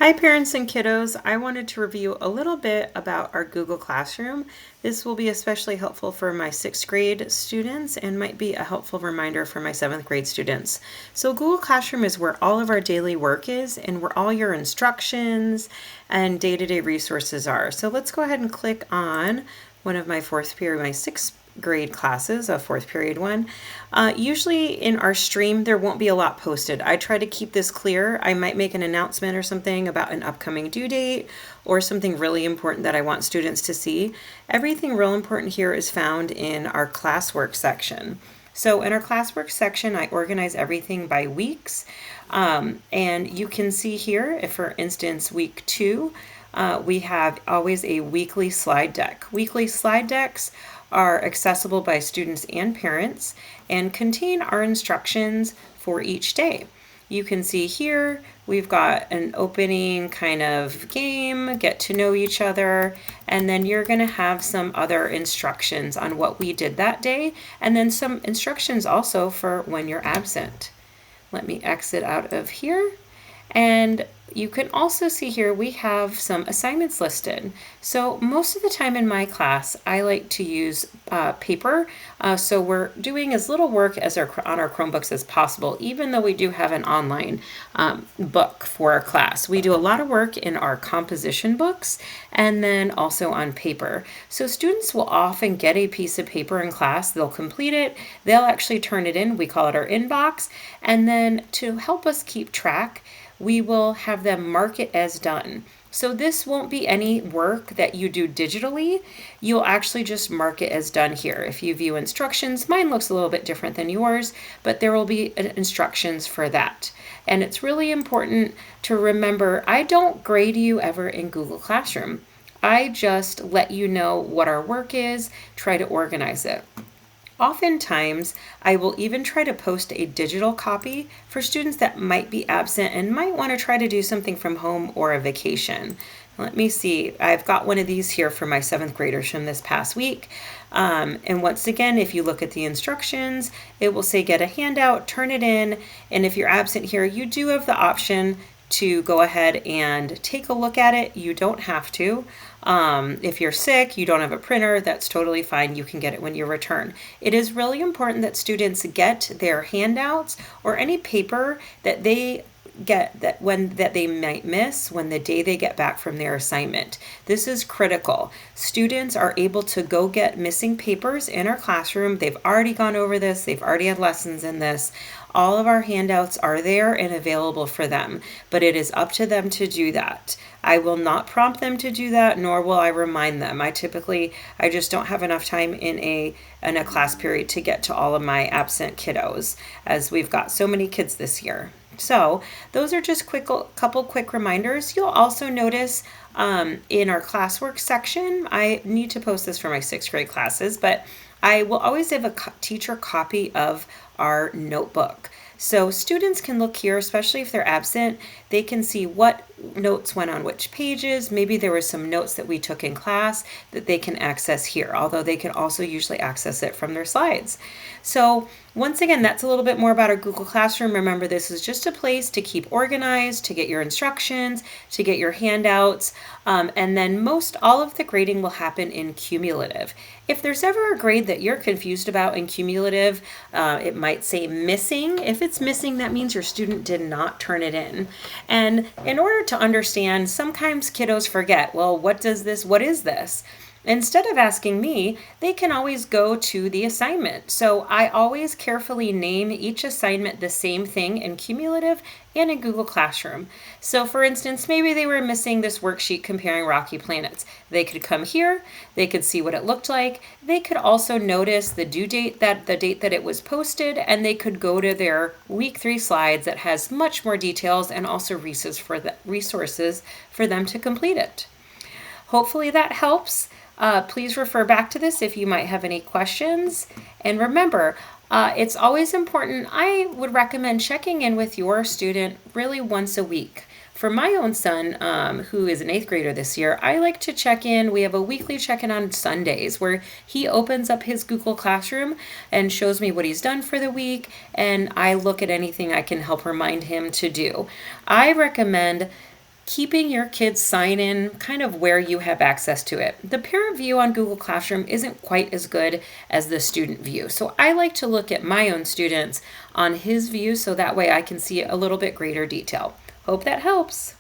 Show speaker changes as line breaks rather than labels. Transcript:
Hi parents and kiddos. I wanted to review a little bit about our Google Classroom. This will be especially helpful for my 6th grade students and might be a helpful reminder for my 7th grade students. So Google Classroom is where all of our daily work is and where all your instructions and day-to-day resources are. So let's go ahead and click on one of my 6th grade classes, a 4th period one. Usually in our stream there won't be a lot posted. I try to keep this clear. I might make an announcement or something about an upcoming due date or something really important that I want students to see. Everything real important here is found in our classwork section. So in our classwork section, I organize everything by weeks. And you can see here, if for instance, week 2, we have always a weekly slide deck. Weekly slide decks are accessible by students and parents and contain our instructions for each day. You can see here we've got an opening kind of game, get to know each other, and then you're going to have some other instructions on what we did that day, and then some instructions also for when you're absent. Let me exit out of here. And you can also see here we have some assignments listed. So most of the time in my class, I like to use paper. So we're doing as little work as on our Chromebooks as possible, even though we do have an online book for our class. We do a lot of work in our composition books and then also on paper. So students will often get a piece of paper in class, they'll complete it, they'll actually turn it in, we call it our inbox, and then to help us keep track, we will have them mark it as done. So this won't be any work that you do digitally. You'll actually just mark it as done here. If you view instructions, mine looks a little bit different than yours, but there will be instructions for that. And it's really important to remember, I don't grade you ever in Google Classroom. I just let you know what our work is, try to organize it. Oftentimes, I will even try to post a digital copy for students that might be absent and might want to try to do something from home or a vacation. Let me see, I've got one of these here for my 7th graders from this past week. And once again, if you look at the instructions, it will say get a handout, turn it in, and if you're absent here, you do have the option to go ahead and take a look at it. You don't have to. If you're sick, you don't have a printer, that's totally fine. You can get it when you return. It is really important that students get their handouts or any paper that they get that they might miss when the day they get back from their assignment. This is critical. Students are able to go get missing papers in our classroom. They've already gone over this. They've already had lessons in this. All of our handouts are there and available for them, but it is up to them to do that. I will not prompt them to do that, nor will I remind them. I just don't have enough time in a class period to get to all of my absent kiddos, as we've got so many kids this year. So those are just couple quick reminders. You'll also notice in our classwork section, I need to post this for my 6th grade classes, but I will always have a teacher copy of our notebook. So students can look here, especially if they're absent, they can see what notes went on which pages. Maybe there were some notes that we took in class that they can access here, although they can also usually access it from their slides. So once again, that's a little bit more about our Google Classroom. Remember, this is just a place to keep organized, to get your instructions, to get your handouts, and then most all of the grading will happen in cumulative. If there's ever a grade that you're confused about in cumulative, it might say missing. If it's missing, that means your student did not turn it in. And in order to understand, sometimes kiddos forget, well, what is this? Instead of asking me, they can always go to the assignment. So I always carefully name each assignment the same thing in cumulative and in Google Classroom. So for instance, maybe they were missing this worksheet comparing rocky planets. They could come here, they could see what it looked like. They could also notice the due date, the date that it was posted, and they could go to their week 3 slides that has much more details and also resources for them to complete it. Hopefully that helps. Please refer back to this if you might have any questions. And remember, it's always important. I would recommend checking in with your student really once a week. For my own son, who is an 8th grader this year, I like to check in. We have a weekly check-in on Sundays where he opens up his Google Classroom and shows me what he's done for the week, and I look at anything I can help remind him to do. I recommend keeping your kids' sign in kind of where you have access to it. The parent view on Google Classroom isn't quite as good as the student view. So I like to look at my own students on his view so that way I can see a little bit greater detail. Hope that helps.